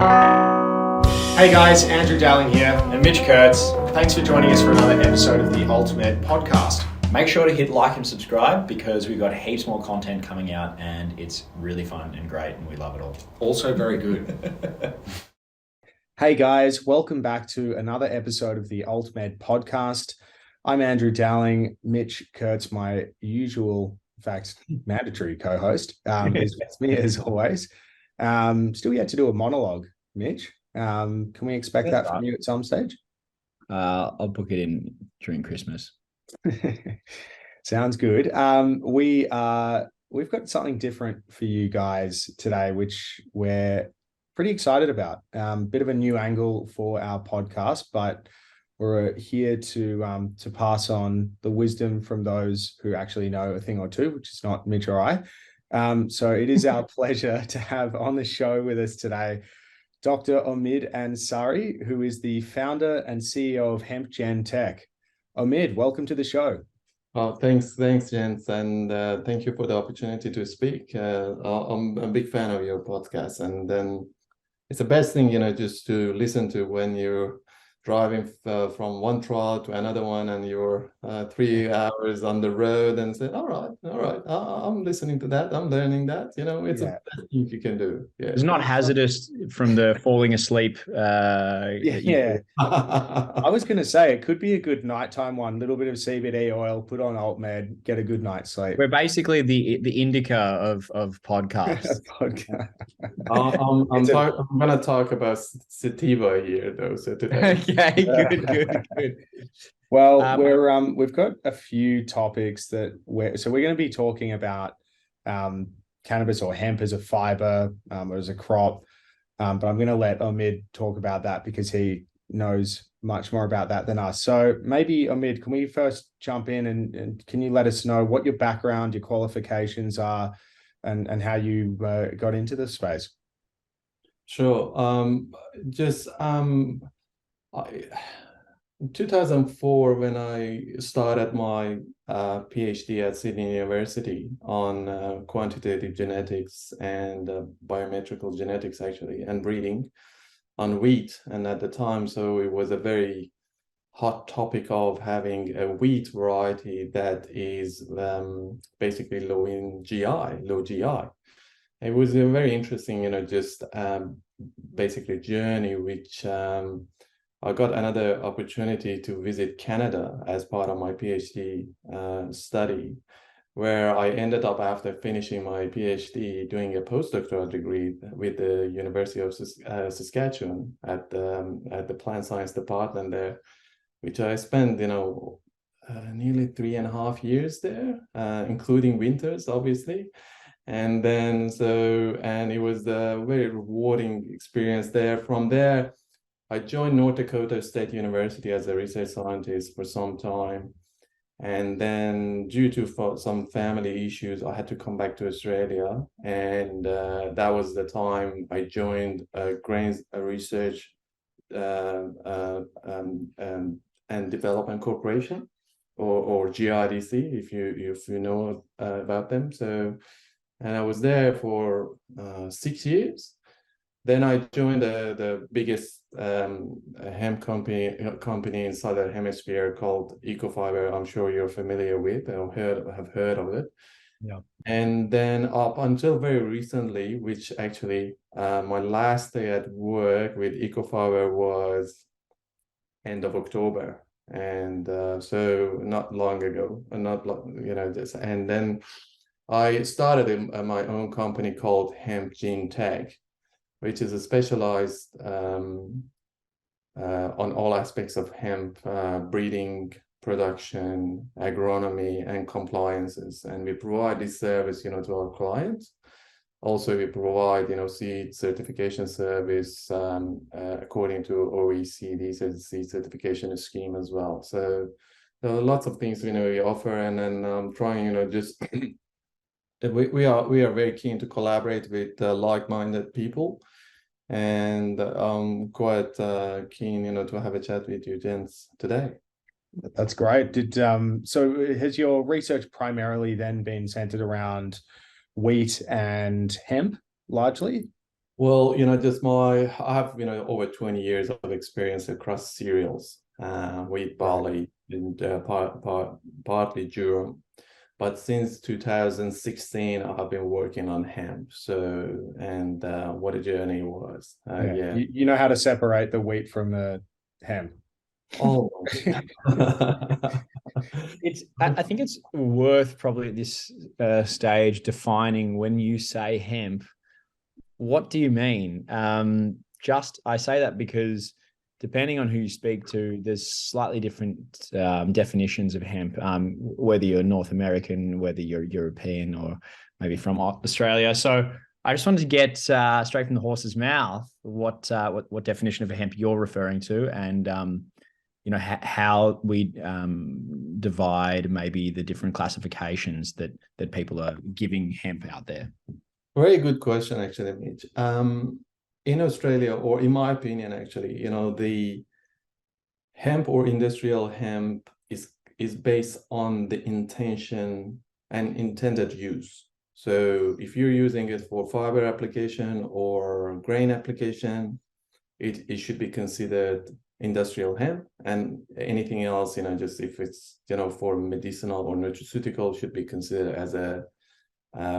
Hey guys, Andrew Dowling here and Mitch Kurtz. Thanks for joining us for another episode of the AltMed podcast. Make sure to hit like and subscribe because we've got heaps more content coming out and it's really fun and great and we love it all. Also very good. Hey guys, welcome back to another episode of the AltMed podcast. I'm Andrew Dowling. Mitch Kurtz, my usual, in fact, mandatory co-host, is with me as always. Still yet to do a monologue, Mitch. Can we expect that from you at some stage? I'll book it in during Christmas. Sounds good. We've got something different for you guys today, which we're pretty excited about. Bit of a new angle for our podcast, but we're here to pass on the wisdom from those who actually know a thing or two, which is not Mitch or I. So it is our pleasure to have on the show with us today Dr. Omid Ansari, who is the founder and CEO of Hemp Gen Tech. Omid, welcome to the show. Oh, thanks, gents, and thank you for the opportunity to speak. I'm a big fan of your podcast, and then it's the best thing, just to listen to when you're driving from one trial to another one, and you're 3 hours on the road, and say, all right, I'm listening to that, I'm learning that. It's the best thing you can do. Yeah. It's not hazardous from the falling asleep. I was going to say it could be a good nighttime one. Little bit of CBD oil, put on AltMed, get a good night's sleep. We're basically the indica of podcasts. I'm going to talk about sativa here, though. So today. Okay, good. Well, we've got a few topics that we're going to be talking about cannabis or hemp as a fiber or as a crop. But I'm going to let Omid talk about that because he knows much more about that than us. So maybe, Omid, can we first jump in and can you let us know what your background, your qualifications are, and how you got into this space? Sure. In 2004, when I started my PhD at Sydney University on quantitative genetics and biometrical genetics, actually, and breeding on wheat. And at the time, so it was a very hot topic of having a wheat variety that is basically low GI. It was a very interesting, basically journey, which I got another opportunity to visit Canada as part of my PhD study, where I ended up, after finishing my PhD, doing a postdoctoral degree with the University of Saskatchewan at the plant science department there, which I spent, nearly 3.5 years there, including winters, obviously. And then and it was a very rewarding experience there. From there, I joined North Dakota State University as a research scientist for some time. And then due to some family issues, I had to come back to Australia. And that was the time I joined Grains Research and Development Corporation, or GRDC, if you know about them. And I was there for 6 years. Then I joined the biggest hemp company in Southern Hemisphere called Ecofiber. I'm sure you're familiar with or have heard of it. Yeah. And then up until very recently, which actually my last day at work with Ecofiber was end of October, and so not long ago, and then I started my own company called Hemp Gen Tech, which is a specialized on all aspects of hemp breeding, production, agronomy, and compliances. And we provide this service, to our clients. Also, we provide, seed certification service according to OECD seed certification scheme as well. So there are lots of things, we offer, and then I'm trying, just we are very keen to collaborate with like-minded people, and I'm quite keen, to have a chat with you gents today. That's great. So has your research primarily then been centered around wheat and hemp largely? Well, I have, over 20 years of experience across cereals, wheat, barley, and partly durum. But since 2016, I've been working on hemp. So, and what a journey was. Yeah. Yeah. You know how to separate the wheat from the hemp. Almost. I think it's worth probably at this stage defining when you say hemp, what do you mean? I say that because depending on who you speak to, there's slightly different definitions of hemp, whether you're North American, whether you're European, or maybe from Australia. So I just wanted to get straight from the horse's mouth what definition of a hemp you're referring to, and how we divide maybe the different classifications that people are giving hemp out there. Very good question, actually, Mitch. In Australia, or in my opinion, actually, the hemp or industrial hemp is based on the intention and intended use. So if you're using it for fiber application or grain application, it should be considered industrial hemp, and anything else, just if it's, for medicinal or nutraceutical, should be considered as a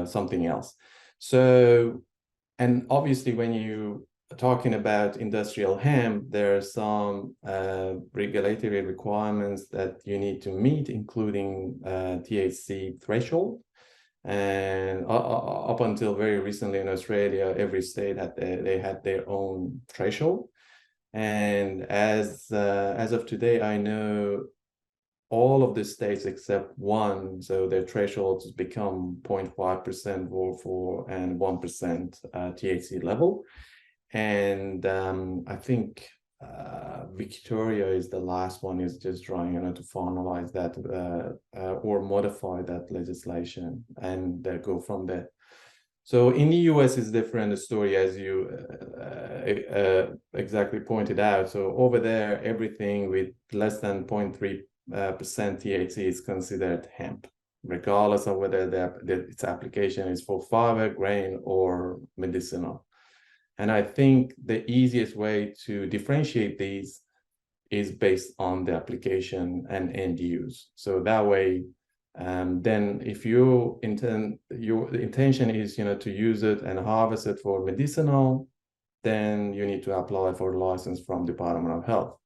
something else. So, and obviously when you are talking about industrial hemp, there are some regulatory requirements that you need to meet, including THC threshold. And up until very recently in Australia, every state had their own threshold. And as of today, I know all of the states except one, so their thresholds become 0.5% and 1% THC level. And I think Victoria is the last one, is just trying to finalize that or modify that legislation and go from there. So in the US is different story, as you exactly pointed out. So over there, everything with less than 0.3% THC is considered hemp, regardless of whether its application is for fiber, grain, or medicinal. And I think the easiest way to differentiate these is based on the application and end use. So that way, then if your intention is to use it and harvest it for medicinal, then you need to apply for a license from Department of Health.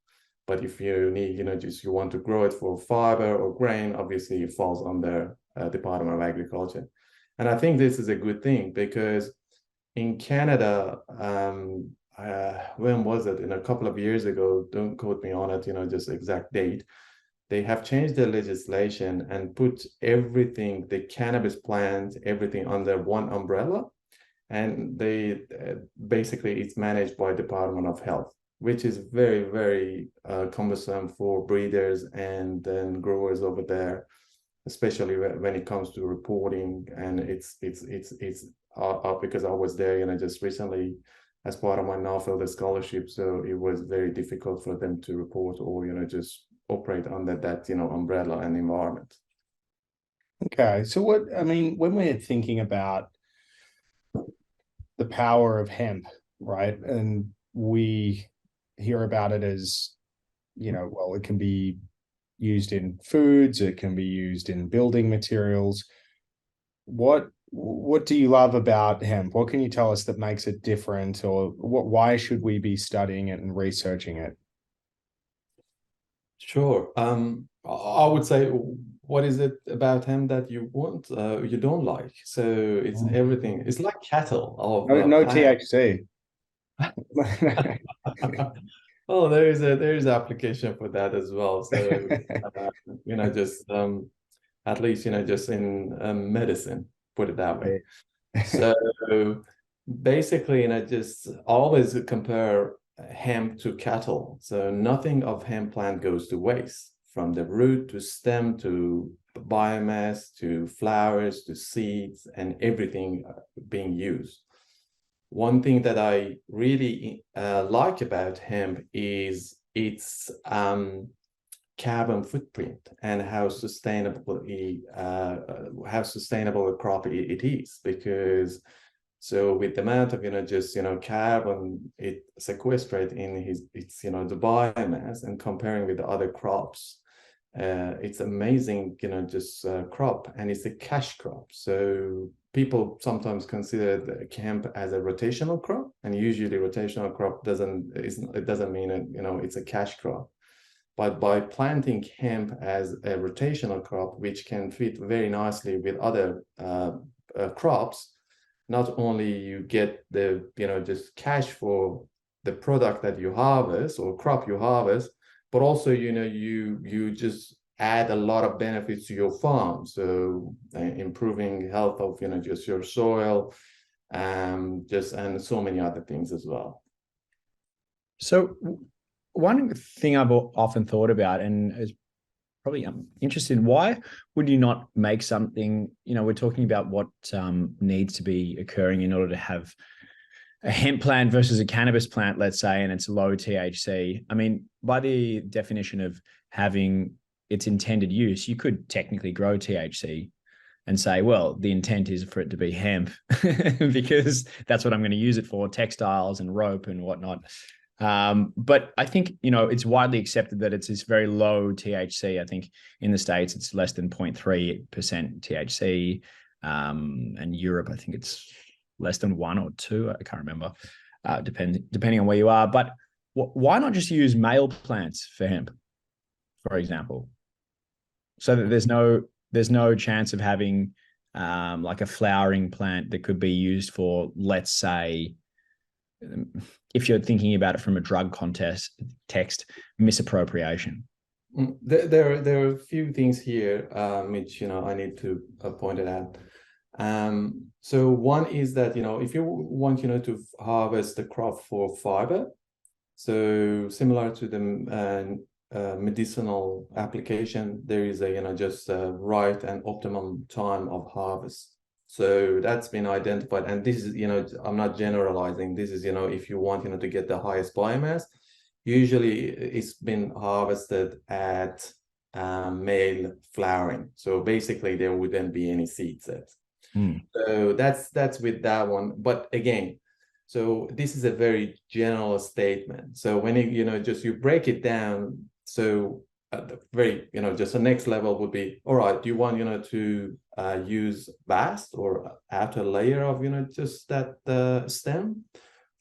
But if you need, you want to grow it for fiber or grain, obviously it falls under Department of Agriculture. And I think this is a good thing, because in Canada, when was it? In a couple of years ago, don't quote me on it, just exact date, they have changed their legislation and put everything, the cannabis plants, everything under one umbrella. And they basically, it's managed by Department of Health, which is very, very cumbersome for breeders and then growers over there, especially when it comes to reporting. And it's because I was there, just recently as part of my Nuffield scholarship, so it was very difficult for them to report or just operate under that umbrella and environment. Okay, so when we're thinking about the power of hemp, right, and we hear about it as, well, it can be used in foods, it can be used in building materials. What do you love about hemp? What can you tell us that makes it different, or why should we be studying it and researching it? Sure. I would say, what is it about hemp that you don't like? So it's everything. It's like cattle. No THC. Oh, there is application for that as well. So just at least just in medicine, put it that way. So basically, just always compare hemp to cattle. So nothing of hemp plant goes to waste, from the root to stem to biomass to flowers to seeds and everything being used. One thing that I really like about hemp is its carbon footprint and how sustainable a crop it is, because So with the amount of, just, carbon it sequestrates in its, the biomass, and comparing with the other crops, it's amazing, just crop, and it's a cash crop. So people sometimes consider the hemp as a rotational crop, and usually rotational crop doesn't mean it's a cash crop. But by planting hemp as a rotational crop, which can fit very nicely with other crops, not only you get the, just cash for the product that you harvest or crop you harvest, but also, you just add a lot of benefits to your farm. So improving health of, just your soil, and so many other things as well. So one thing I've often thought about, and is probably I'm interested in, why would you not make something, we're talking about what needs to be occurring in order to have a hemp plant versus a cannabis plant, let's say, and it's low THC. I mean, by the definition of having its intended use, you could technically grow THC and say, well, the intent is for it to be hemp because that's what I'm going to use it for, textiles and rope and whatnot. But I think, it's widely accepted that it's this very low THC. I think in the States, it's less than 0.3% THC. And Europe, I think it's less than 1 or 2. I can't remember, depending on where you are. But why not just use male plants for hemp, for example, so that there's no chance of having like a flowering plant that could be used for, let's say, if you're thinking about it from a drug text, misappropriation. There are a few things here, which, I need to point it out. So one is that, if you want, to harvest the crop for fiber, so similar to the medicinal application, there is a, just a right and optimum time of harvest. So that's been identified, and this is, I'm not generalizing. This is, if you want, to get the highest biomass, usually it's been harvested at male flowering. So basically, there wouldn't be any seed sets. So that's with that one. But again, so this is a very general statement. So when you break it down, so at the very, just the next level would be, all right, do you want, to use bast or outer layer of, just that stem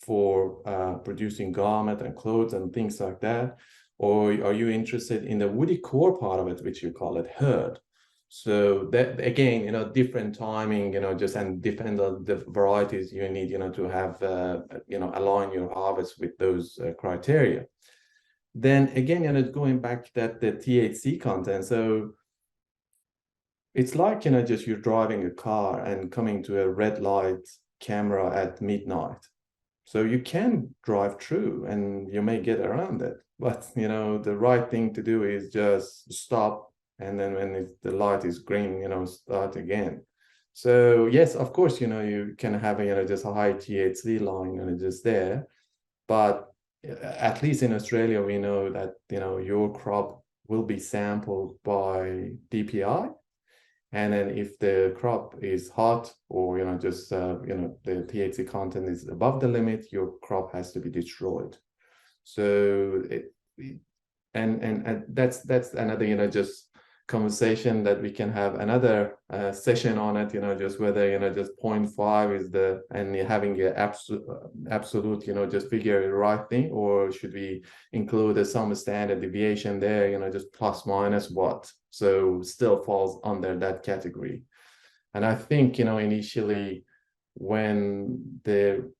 for producing garment and clothes and things like that? Or are you interested in the woody core part of it, which you call it hurd? So that, again, different timing, just, and depend on the varieties you need, to have, align your harvest with those criteria. Then again, going back to that, the THC content. So it's like, just you're driving a car and coming to a red light camera at midnight. So you can drive through and you may get around it, but, the right thing to do is just stop. And then when the light is green, start again. So yes, of course, you can have just a high THC line, just there. But at least in Australia, we know that, your crop will be sampled by DPI. And then if the crop is hot or, just, the THC content is above the limit, your crop has to be destroyed. So, and that's another, just conversation that we can have another session on it, just whether, just 0.5 is and having an absolute, just figure the right thing, or should we include some standard deviation there, just plus minus what, so still falls under that category. And I think, initially when the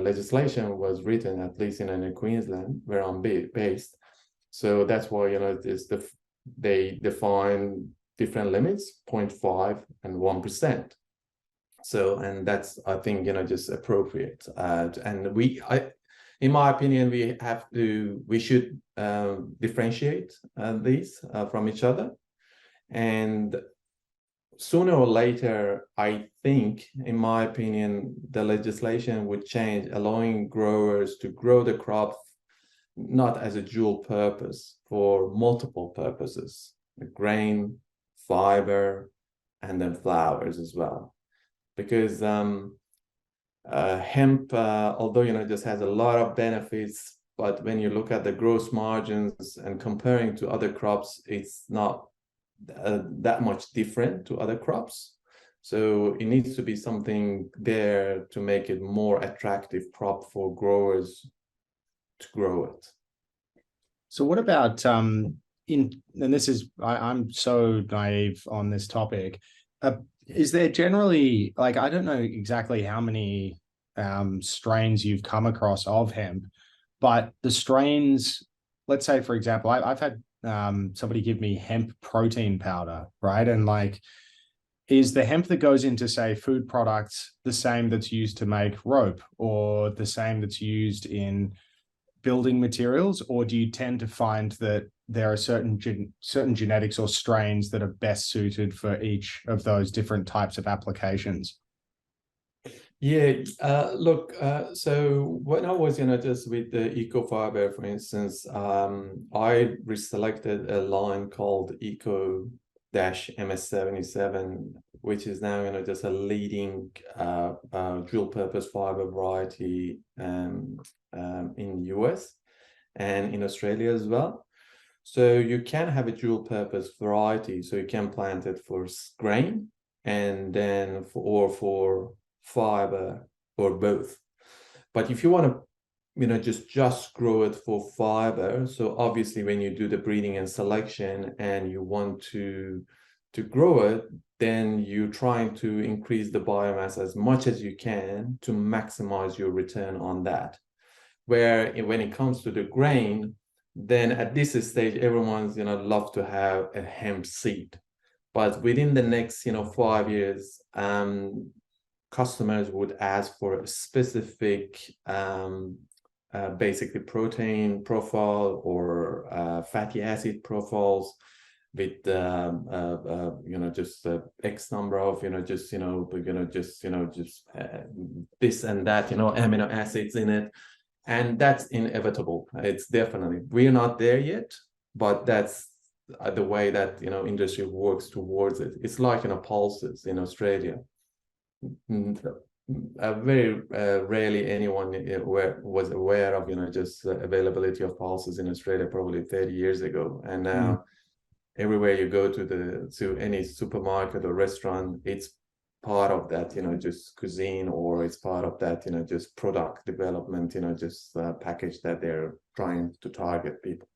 legislation was written, at least in Queensland, where I'm based, so that's why, they define different limits, 0.5 and 1%. So, and that's, I think, just appropriate. And in my opinion, we should differentiate these from each other. And sooner or later, I think, in my opinion, the legislation would change, allowing growers to grow the crop not as a dual purpose, for multiple purposes, grain, fiber, and then flowers as well. Because Hemp, although just has a lot of benefits, but when you look at the gross margins and comparing to other crops, it's not that much different to other crops. So it needs to be something there to make it more attractive crop for growers to grow it. So what about and this is I'm so naive on this topic. Is there generally, like, I don't know exactly how many strains you've come across of hemp, but the strains, let's say, for example, I've had somebody give me hemp protein powder, right? And like, is the hemp that goes into, say, food products the same that's used to make rope, or the same that's used in building materials, or do you tend to find that there are certain genetics or strains that are best suited for each of those different types of applications? Yeah, look, so when I was, just with the eco-fiber, for instance, I reselected a line called Ep.87, which is now, just a leading dual-purpose fiber variety in the US and in Australia as well. So you can have a dual-purpose variety, so you can plant it for grain and then for fiber or both. But if you want to just grow it for fiber, so obviously when you do the breeding and selection and you want to grow it, then you're trying to increase the biomass as much as you can to maximize your return on that. Where when it comes to the grain, then at this stage everyone's love to have a hemp seed, but within the next 5 years, customers would ask for a specific basically protein profile or fatty acid profiles with just X number of this and that amino acids in it, and that's inevitable. It's definitely, we're not there yet, but that's the way that industry works towards it. It's like pulses in Australia. Very rarely anyone was aware of just the availability of pulses in Australia probably 30 years ago, and now everywhere you go to any supermarket or restaurant, it's part of that just cuisine, or it's part of that just product development, just package that they're trying to target people.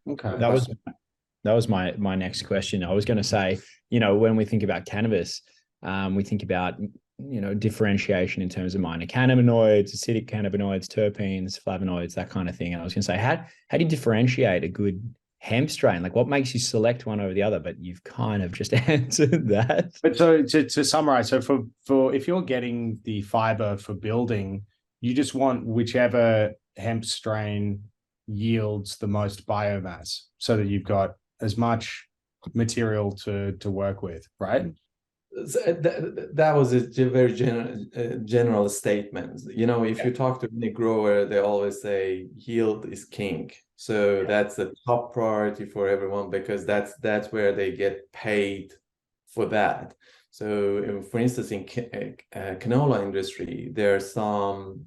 Okay, that was my next question. I was going to say, when we think about cannabis, we think about differentiation in terms of minor cannabinoids, acidic cannabinoids, terpenes, flavonoids, that kind of thing. And I was going to say, how do you differentiate a good hemp strain? Like, what makes you select one over the other? But you've kind of just answered that. But so to summarize, so for if you're getting the fiber for building, you just want whichever hemp strain yields the most biomass, so that you've got as much material to work with, right? That was a very general statement. If you talk to any grower, they always say yield is king. So that's the top priority for everyone, because that's where they get paid for that. So for instance, in canola industry, there are some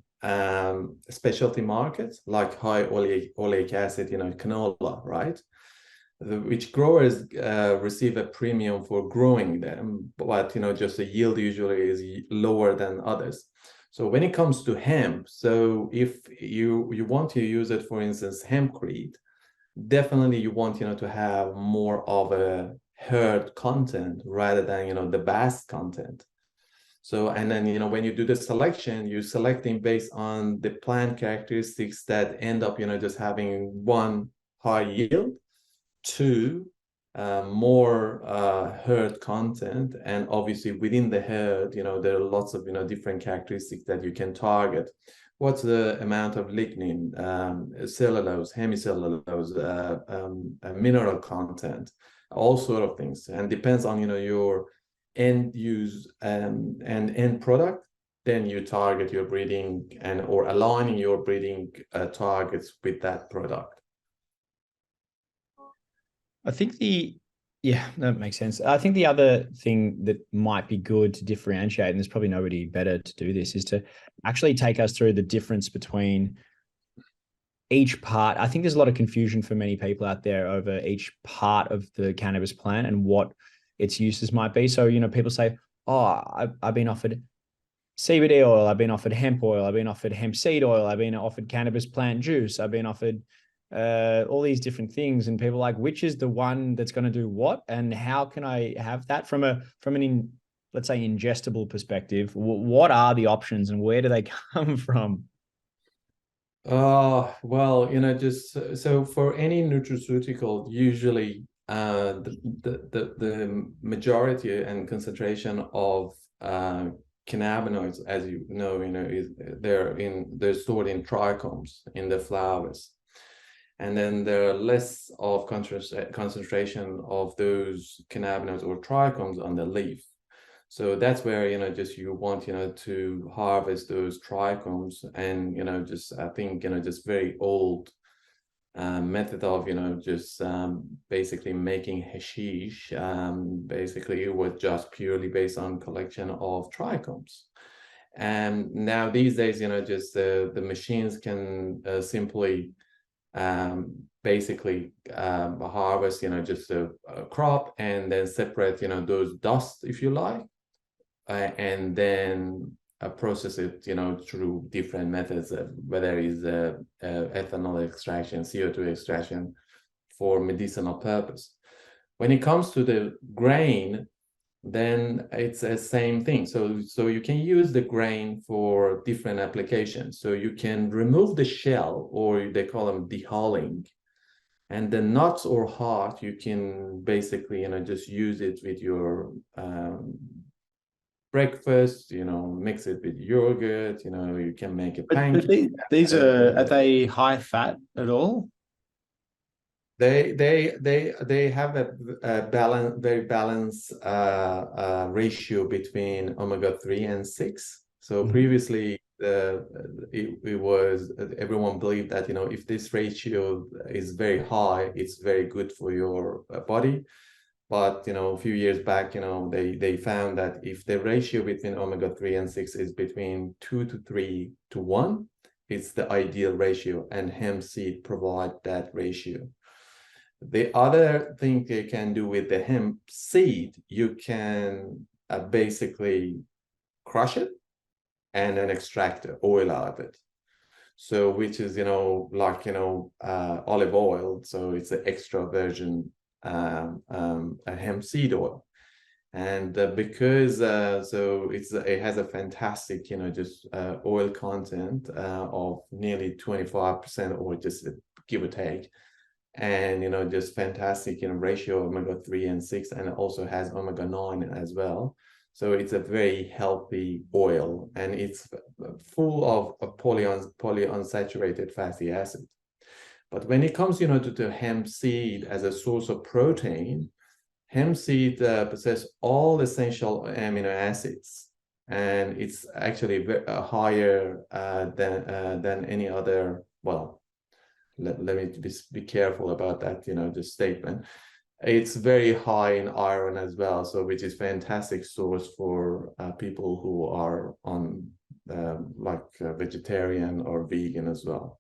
specialty markets like high oleic acid, canola, right? Which growers receive a premium for growing them, but just the yield usually is lower than others. So when it comes to hemp, so if you want to use it, for instance, hempcrete, definitely you want to have more of a herd content rather than the bast content. So, and then when you do the selection, you're selecting based on the plant characteristics that end up just having one, high yield, two, more herd content, and obviously within the herd there are lots of different characteristics that you can target. What's the amount of lignin, cellulose, hemicellulose, mineral content, all sort of things, and depends on your end use and end product. Then you target your breeding or aligning your breeding targets with that product. I think Yeah, that makes sense. I think the other thing that might be good to differentiate, and there's probably nobody better to do this, is to actually take us through the difference between each part. I think there's a lot of confusion for many people out there over each part of the cannabis plant and what its uses might be. So, people say, oh, I've been offered CBD oil, I've been offered hemp oil, I've been offered hemp seed oil, I've been offered cannabis plant juice, I've been offered all these different things, and people are like, which is the one that's going to do what, and how can I have that from an let's say ingestible perspective? What are the options and where do they come from? Well, just so for any nutraceutical, usually the majority and concentration of cannabinoids, as you know, is they're stored in trichomes in the flowers, and then there are less of concentration of those cannabinoids or trichomes on the leaf. So that's where just you want to harvest those trichomes, and just I think just very old method of just basically making hashish. Basically, it was just purely based on collection of trichomes. And now these days, just the machines can simply basically harvest just a crop and then separate those dust, if you like, and then process it through different methods, whether it's ethanol extraction, CO2 extraction for medicinal purpose. When it comes to the grain, then it's the same thing. So you can use the grain for different applications. So you can remove the shell, or they call them dehulling, and the nuts or heart, you can basically just use it with your breakfast, mix it with yogurt, you can make a pancake. These are they high fat at all? They have a very balanced ratio between omega-3 and 6. So previously it was, everyone believed that if this ratio is very high, it's very good for your body. But a few years back, they found that if the ratio between omega-3 and 6 is between 2 to 3 to 1, it's the ideal ratio, and hemp seed provide that ratio. The other thing you can do with the hemp seed, you can basically crush it and then extract the oil out of it. So which is like olive oil. So it's an extra virgin a hemp seed oil, and because so it has a fantastic just oil content of nearly 25%, or just give or take, and just fantastic ratio of omega-3 and 6, and it also has omega-9 as well. So it's a very healthy oil, and it's full of polyunsaturated fatty acid. But when it comes, to the hemp seed as a source of protein, hemp seed possesses all essential amino acids, and it's actually higher than any other. Well, let me be careful about that, this statement. It's very high in iron as well, so which is fantastic source for people who are on vegetarian or vegan as well.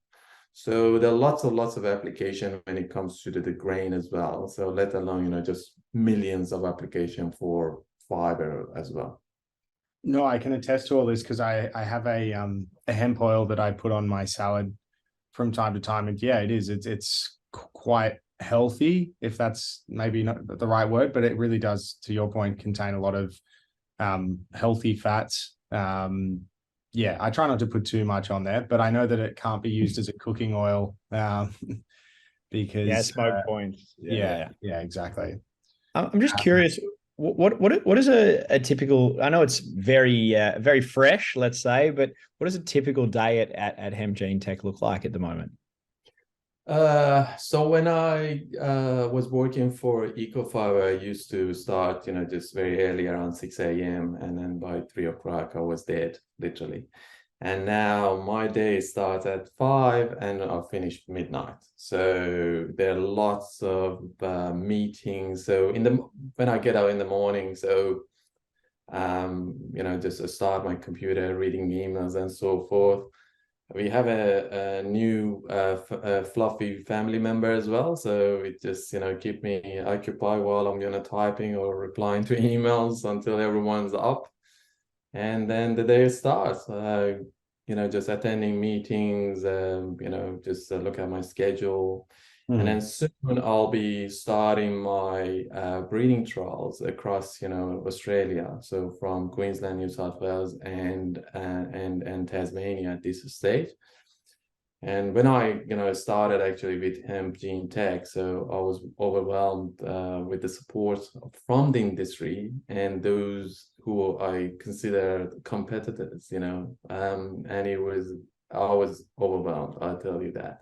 So there are lots of application when it comes to the grain as well. So let alone, just millions of application for fiber as well. No, I can attest to all this because I have a hemp oil that I put on my salad from time to time. And yeah, it's quite healthy, if that's maybe not the right word, but it really does, to your point, contain a lot of healthy fats. Yeah, I try not to put too much on there, but I know that it can't be used as a cooking oil because smoke points. Yeah, exactly. I'm just curious, what is a typical? I know it's very fresh, let's say, but what does a typical day at Hemp Gen Tech look like at the moment? So when I was working for Ecofiber, I used to start, just very early around 6 a.m. and then by 3 o'clock I was dead, literally. And now my day starts at 5 and I finish midnight. So there are lots of meetings. So when I get out in the morning, so just start my computer, reading emails and so forth. We have a new fluffy family member as well, so it just keep me occupied while I'm typing or replying to emails until everyone's up, and then the day starts. Just attending meetings, just look at my schedule. And then soon I'll be starting my breeding trials across, Australia. So from Queensland, New South Wales, and Tasmania at this stage. And when I, started actually with Hemp Gen Tech, so I was overwhelmed with the support from the industry and those who I consider competitors, and I was overwhelmed, I'll tell you that.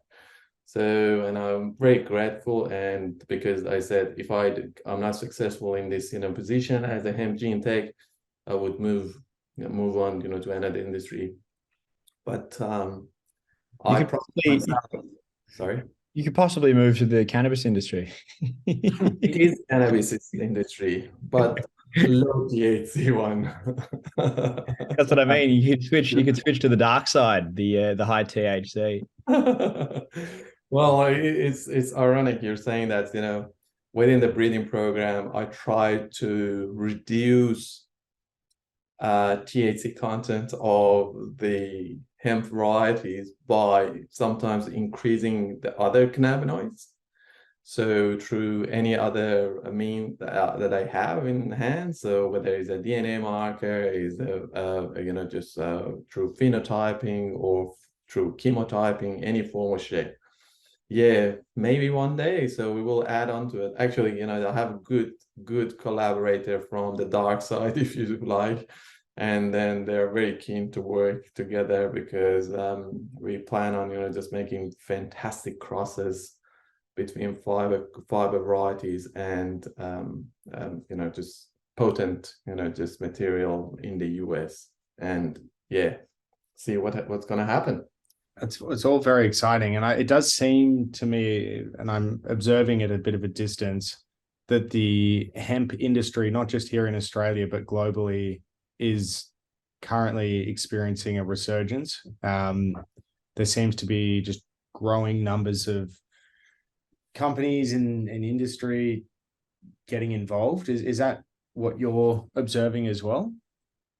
So, and I'm very grateful, and because I said if I'm not successful in this position as a Hemp Gen Tech, I would move on to another industry. But sorry. You could possibly move to the cannabis industry. It is cannabis industry, but low THC one. That's what I mean. You could switch to the dark side, the high THC. Well, it's ironic you're saying that, within the breeding program, I try to reduce THC content of the hemp varieties by sometimes increasing the other cannabinoids. So through any other mean that I have in hand, so whether it's a DNA marker, is just through phenotyping or through chemotyping, any form of shape. Yeah, maybe one day. So we will add on to it. Actually, I have a good collaborator from the dark side, if you like. And then they're very keen to work together because we plan on, just making fantastic crosses between fiber varieties and, just potent, just material in the US. And yeah, see what's going to happen. It's all very exciting, and it does seem to me, and I'm observing at a bit of a distance, that the hemp industry, not just here in Australia but globally, is currently experiencing a resurgence. There seems to be just growing numbers of companies in industry getting involved. Is that what you're observing as well?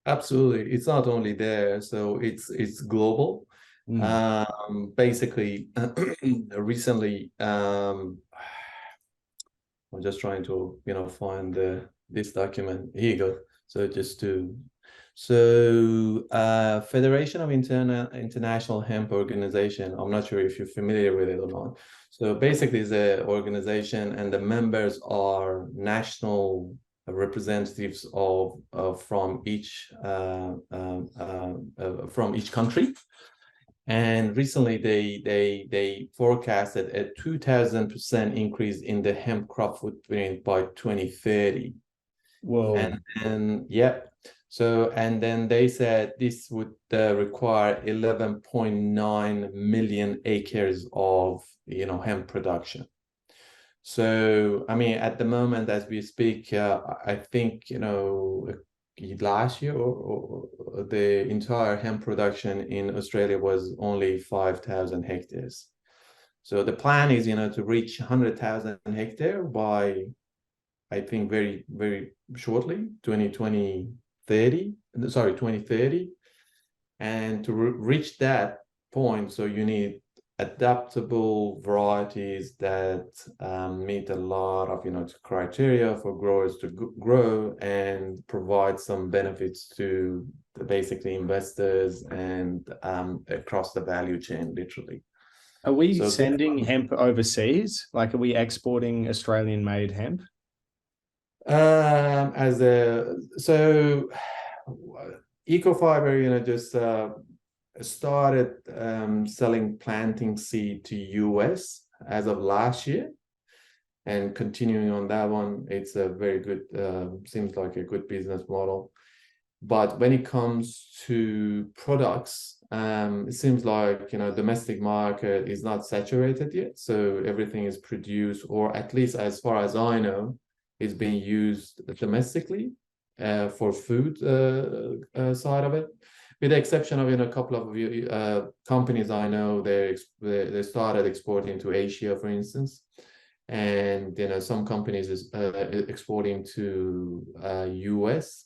Absolutely. It's not only there, so it's global. Basically, recently, I'm just trying to find this document. Here you go. Federation of International Hemp Organization. I'm not sure if you're familiar with it or not. So basically, it's an organization, and the members are national representatives from each country. And recently, they forecasted a 2,000% increase in the hemp crop footprint by 2030. Whoa! And yeah. So, and then they said this would require 11.9 million acres of, hemp production. So, I mean, at the moment, as we speak, I think, last year or the entire hemp production in Australia was only 5,000 hectares. So the plan is, to reach 100,000 hectares by, I think, very, very shortly, 2030. And to reach that point, so you need adaptable varieties that meet a lot of criteria for growers to grow and provide some benefits to basically investors and across the value chain, literally. Are we sending hemp overseas? Like, are we exporting Australian-made hemp? Ecofiber, just started selling planting seed to US as of last year, and continuing on that one. It's a very good, seems like a good business model. But when it comes to products, it seems like, domestic market is not saturated yet. So everything is produced, or at least as far as I know, is being used domestically for food side of it. With the exception of a couple of companies I know, they started exporting to Asia, for instance, and some companies is exporting to US.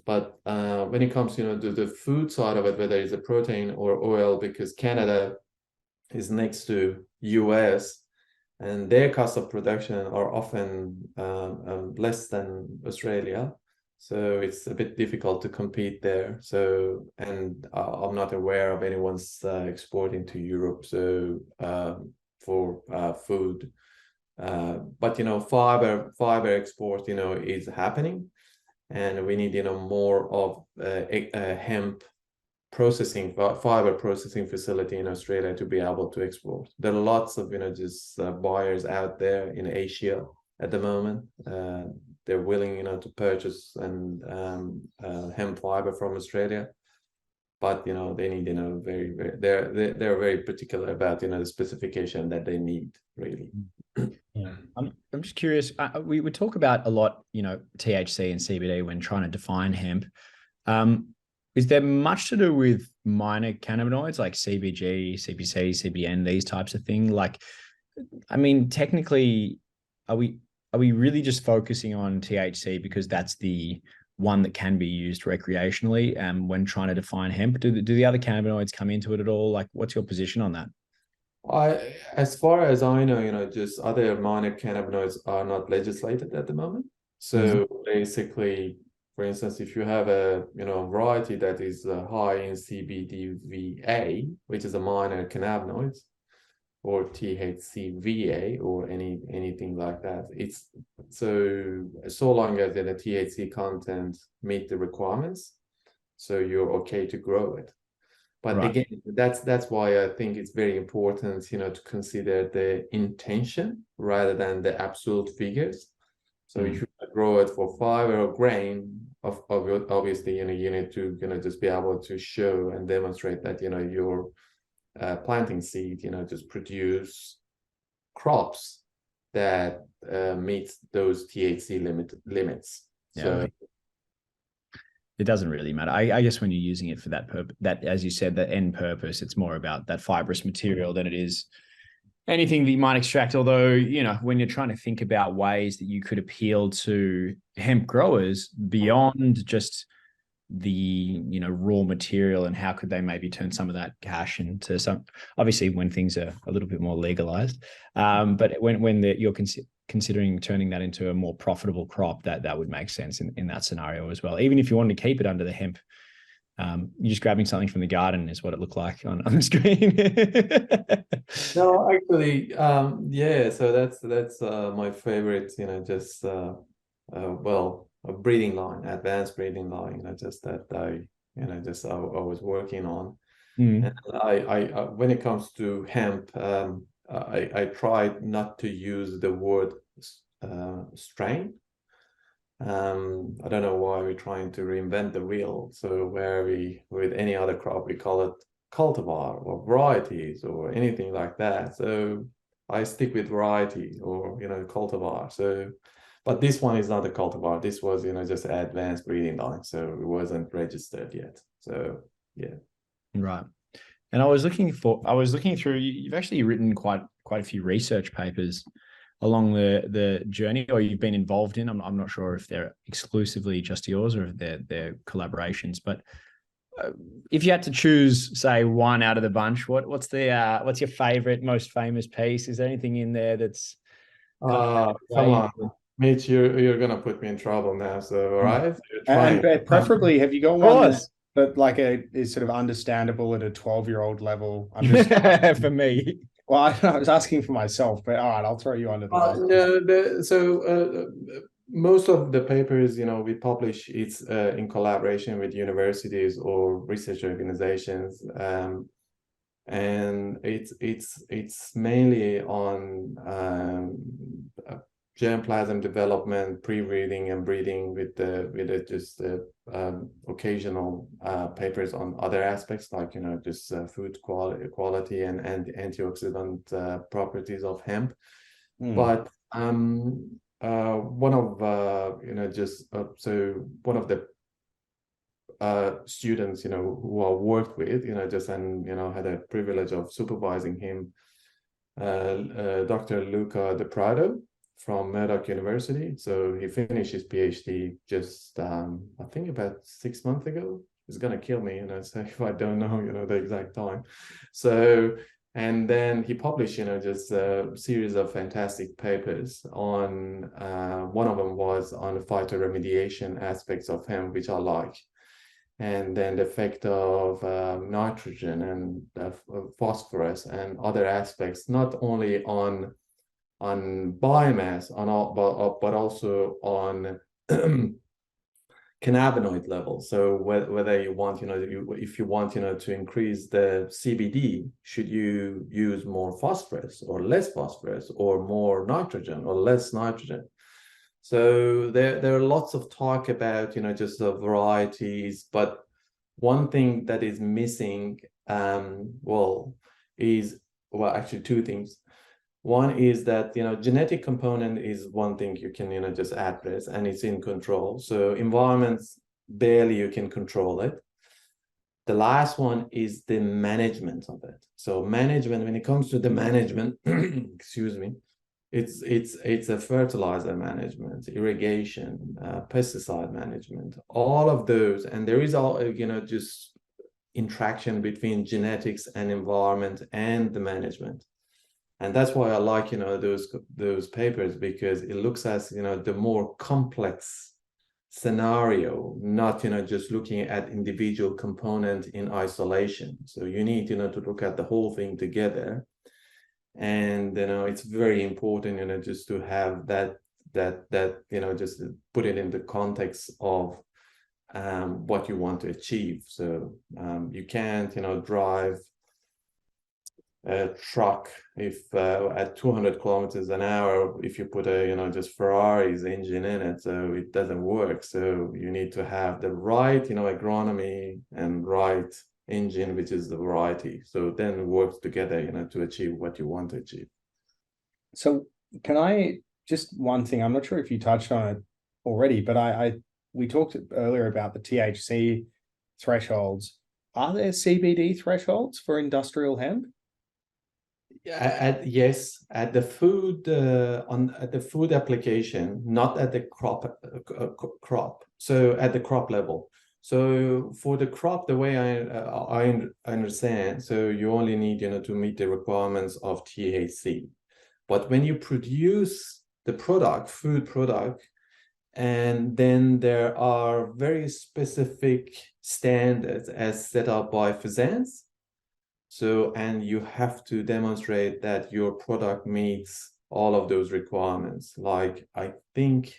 But when it comes to the food side of it, whether it's a protein or oil, because Canada is next to US, and their cost of production are often less than Australia. So it's a bit difficult to compete there. So, and I'm not aware of anyone's exporting to Europe. So for food, but fiber export, is happening, and we need more of a hemp processing, fiber processing facility in Australia to be able to export. There are lots of just buyers out there in Asia at the moment. They're willing to purchase and hemp fiber from Australia, but they need very, very, they're very particular about the specification that they need, really. Yeah, I'm just curious. We would talk about a lot, THC and CBD when trying to define hemp. Is there much to do with minor cannabinoids like CBG, CBC, CBN, these types of things? Like, I mean, technically, are we really just focusing on THC because that's the one that can be used recreationally? When trying to define hemp, do the other cannabinoids come into it at all? Like, what's your position on that? As far as I know, just other minor cannabinoids are not legislated at the moment. So basically, for instance, if you have a variety that is high in CBDVA, which is a minor cannabinoid, or THCVA, or anything like that, it's so long as the THC content meet the requirements, so you're okay to grow it. But Right. again, that's why I think it's very important, to consider the intention rather than the absolute figures. So if you grow it for fiber or grain, obviously, you need to just be able to show and demonstrate that your planting seed, just produce crops that meet those THC limits. Yeah. So It doesn't really matter. I guess when you're using it for that purpose, that, as you said, the end purpose, it's more about that fibrous material than it is anything that you might extract. Although, when you're trying to think about ways that you could appeal to hemp growers beyond just the, raw material, and how could they maybe turn some of that cash into some, obviously when things are a little bit more legalized. But when you're considering turning that into a more profitable crop, that would make sense in that scenario as well. Even if you wanted to keep it under the hemp, you're just grabbing something from the garden is what it looked like on the screen. No, actually, yeah. So that's my favorite. A breeding line, advanced breeding line. Just that I was working on. And I when it comes to hemp, I tried not to use the word strain. I don't know why we're trying to reinvent the wheel. So where with any other crop, we call it cultivar or varieties or anything like that. So I stick with variety or cultivar. So, but this one is not a cultivar. This was just an advanced breeding line, so it wasn't registered yet. So yeah. Right. And I was looking through. You've actually written quite a few research papers along the journey, or you've been involved in. I'm not sure if they're exclusively just yours or if they're collaborations. But if you had to choose, say, one out of the bunch, what's your favorite, most famous piece? Is there anything in there that's Come on, Mitch, you're gonna put me in trouble now. So all right, And preferably, have you got Of one course. that like is sort of understandable at a 12-year-old level? I'm just for me. well, I was asking for myself, but all right, I'll throw you under the bus. No, most of the papers, we publish, it's in collaboration with universities or research organizations, and it's mainly on germplasm development, pre-breeding and breeding with occasional papers on other aspects like just food quality and antioxidant properties of hemp. But one of one of the students who I worked with just and had a privilege of supervising him, Dr. Luca De Prado from Murdoch University. So he finished his PhD just I think about 6 months ago. He's gonna kill me so if I don't know the exact time. So and then he published just a series of fantastic papers on one of them was on the phytoremediation aspects of hemp, which I like, and then the effect of nitrogen and phosphorus and other aspects, not only on biomass, but also on cannabinoid level. So whether you want, if you want, to increase the CBD, should you use more phosphorus or less phosphorus, or more nitrogen or less nitrogen? So there are lots of talk about, just the varieties, but one thing that is missing, actually two things. One is that, genetic component is one thing you can, just address, and it's in control. So environments, barely you can control it. The last one is the management of it. So management, when it comes to the management, excuse me, it's a fertilizer management, irrigation, pesticide management, all of those. And there is all, just interaction between genetics and environment and the management. And that's why I like, those papers, because it looks at, the more complex scenario, not, just looking at individual component in isolation. So you need, to look at the whole thing together. And, it's very important, just to have that, just put it in the context of what you want to achieve. So you can't, drive a truck if at 200 kilometers an hour, if you put a just Ferrari's engine in it, so it doesn't work. So you need to have the right agronomy and right engine, which is the variety, so then it works together to achieve what you want to achieve. So can I just one thing, I'm not sure if you touched on it already, but we talked earlier about the THC thresholds. Are there CBD thresholds for industrial hemp? Yes, at the food at the food application, not at the crop. So at the crop level. So for the crop, the way I understand, so you only need to meet the requirements of THC. But when you produce the product, food product, and then there are very specific standards as set up by FSANS. So, and you have to demonstrate that your product meets all of those requirements. Like, I think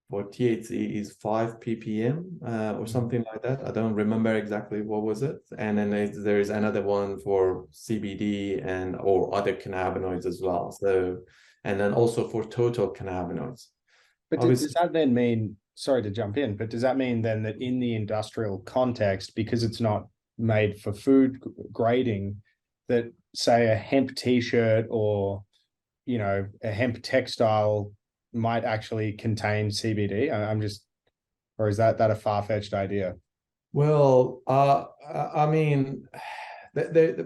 for THC is 5 ppm or something like that. I don't remember exactly what was it. And then there is another one for CBD or other cannabinoids as well. So, and then also for total cannabinoids. But does that then mean, sorry to jump in, but does that mean then that in the industrial context, because it's not made for food grading, that say a hemp t-shirt or a hemp textile might actually contain CBD? Or is that a far-fetched idea? Well, I mean,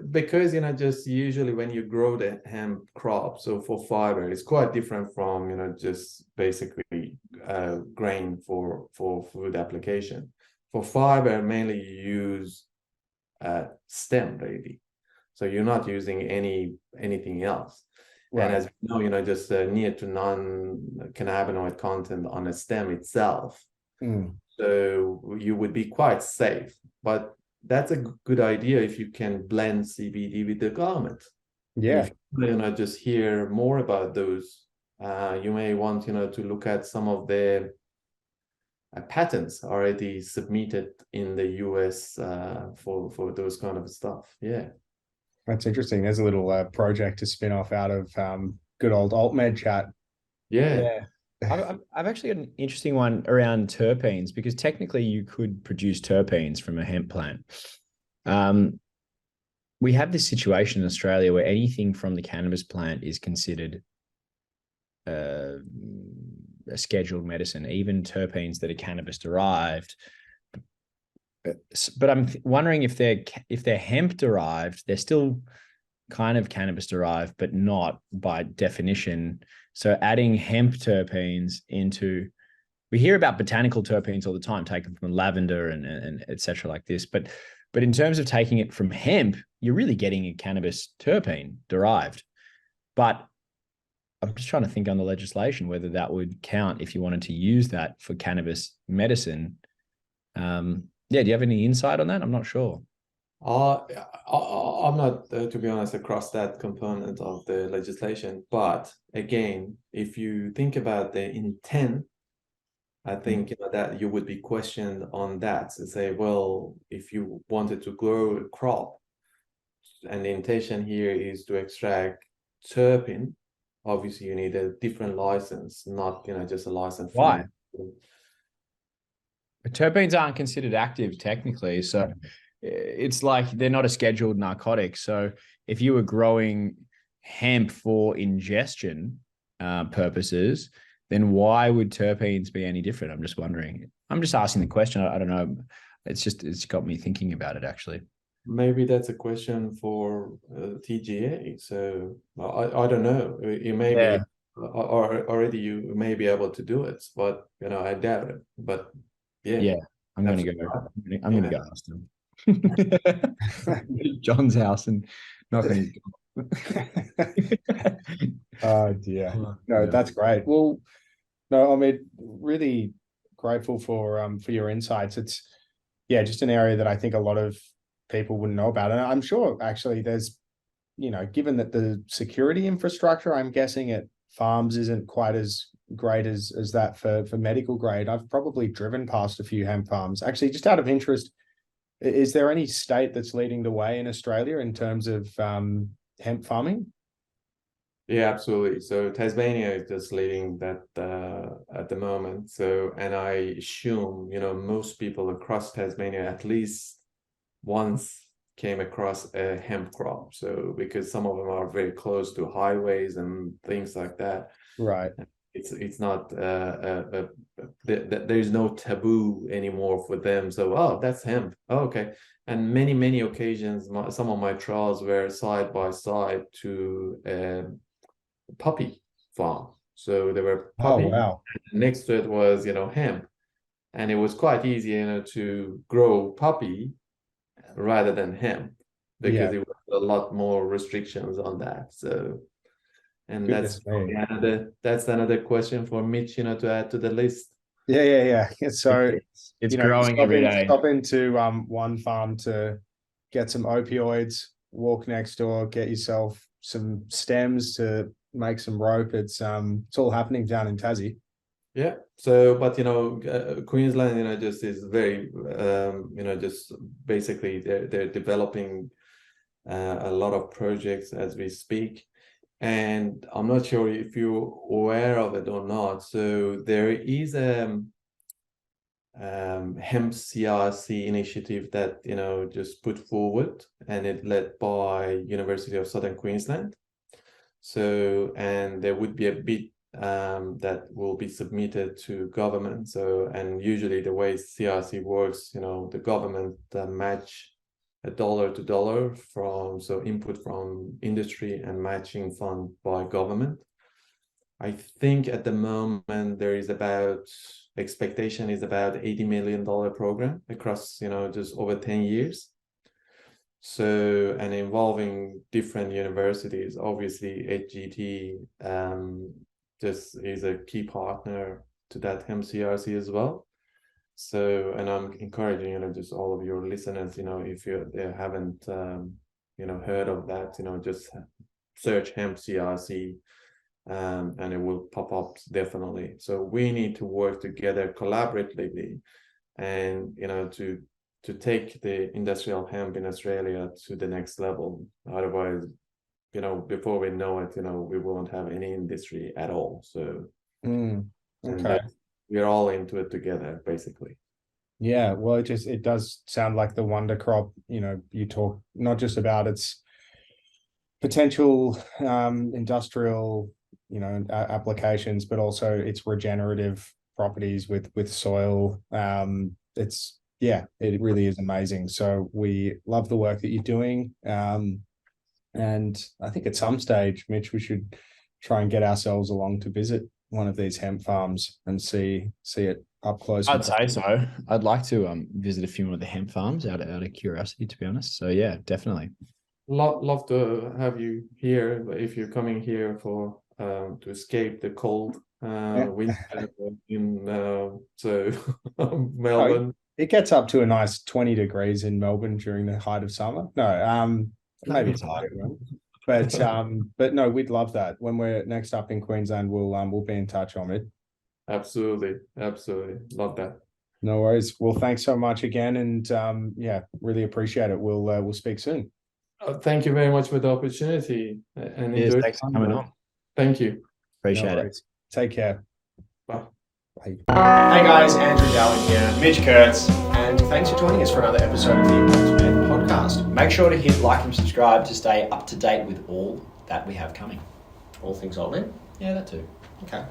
because just usually when you grow the hemp crop, so for fiber, it's quite different from just basically grain for food application. For fiber, mainly you use stem, really. So you're not using anything else. Right. And as we know, just near to non-cannabinoid content on a stem itself. So you would be quite safe. But that's a good idea if you can blend CBD with the garment. Yeah. If you just hear more about those, you may want to look at some of the patents already submitted in the US for those kind of stuff. Yeah. That's interesting. There's a little project to spin off out of good old AltMed chat. Yeah. Yeah. I've actually got an interesting one around terpenes, because technically you could produce terpenes from a hemp plant. We have this situation in Australia where anything from the cannabis plant is considered a scheduled medicine, even terpenes that are cannabis derived. But I'm wondering if they're hemp derived, they're still kind of cannabis derived, but not by definition. So adding hemp terpenes into, we hear about botanical terpenes all the time, taken from lavender and et cetera like this. But in terms of taking it from hemp, you're really getting a cannabis terpene derived. But I'm just trying to think on the legislation whether that would count if you wanted to use that for cannabis medicine. Yeah, do you have any insight on that? I'm not sure. I'm not, to be honest, across that component of the legislation. But again, if you think about the intent, I think that you would be questioned on that to say, well, if you wanted to grow a crop, and the intention here is to extract terpene, obviously you need a different license, not just a license Why? from. Terpenes aren't considered active technically, so it's like they're not a scheduled narcotic. So if you were growing hemp for ingestion purposes, then why would terpenes be any different? I'm just wondering. I'm just asking the question. I don't know. It's got me thinking about it actually. Maybe that's a question for TGA. So I don't know. You may be, or already you may be able to do it, but I doubt it. But yeah, I'm going to go. I'm going to go ask them. John's house and knock on his door. Oh dear. No, that's great. Well, no, I mean, really grateful for your insights. It's just an area that I think a lot of people wouldn't know about. And I'm sure actually there's, given that the security infrastructure, I'm guessing at farms isn't quite as great as that for medical grade. I've probably driven past a few hemp farms. Actually, just out of interest, is there any state that's leading the way in Australia in terms of hemp farming? Yeah, absolutely. So Tasmania is just leading that at the moment. So, and I assume, most people across Tasmania at least once came across a hemp crop. So, because some of them are very close to highways and things like that. Right. It's not there's no taboo anymore for them. So, oh, that's hemp. Oh, okay. And many occasions, some of my trials were side by side to puppy farm. So there were puppy. Oh, wow. Next to it was, hemp. And it was quite easy, to grow puppy rather than hemp because it was a lot more restrictions on that. So, and that's another question for Mitch, to add to the list. Yeah. So it's growing every day. Stop into one farm to get some opioids, walk next door, get yourself some stems to make some rope. It's all happening down in Tassie. Yeah. So, but Queensland, just is very, just basically they're developing a lot of projects as we speak, and I'm not sure if you're aware of it or not. So there is a hemp CRC initiative that just put forward, and it led by University of Southern Queensland. So, and there would be a bid that will be submitted to government. So, and usually the way CRC works, the government match $1 to $1 from input from industry and matching fund by government. I think at the moment there is expectation is about $80 million program across just over 10 years. So, and involving different universities, obviously HGT just is a key partner to that MCRC as well. So, and I'm encouraging, just all of your listeners, if they haven't, heard of that, just search HempCRC and it will pop up definitely. So we need to work together collaboratively and, to take the industrial hemp in Australia to the next level. Otherwise, before we know it, we won't have any industry at all. So, and Okay. we're all into it together, basically. Yeah, well, it does sound like the wonder crop. You talk not just about its potential industrial, applications, but also its regenerative properties with soil. It really is amazing. So we love the work that you're doing. And I think at some stage, Mitch, we should try and get ourselves along to visit one of these hemp farms and see it up close. I'd say so. I'd like to visit a few more of the hemp farms out of curiosity, to be honest. So yeah, definitely. Love to have you here if you're coming here for to escape the cold winter in Melbourne. It gets up to a nice 20 degrees in Melbourne during the height of summer. No, maybe it's higher, but no, we'd love that. When we're next up in Queensland, we'll be in touch, Omid. Absolutely, love that. No worries. Well, thanks so much again, and really appreciate it. We'll speak soon. Thank you very much for the opportunity, and enjoy. Thanks for coming on. Thank you. Appreciate it. Take care. Bye. Hey guys, Andrew Dowling here, Mitch Kurtz, and thanks for joining us for another episode of the AltMed podcast. Make sure to hit like and subscribe to stay up to date with all that we have coming. All things AltMed? Yeah, that too. Okay.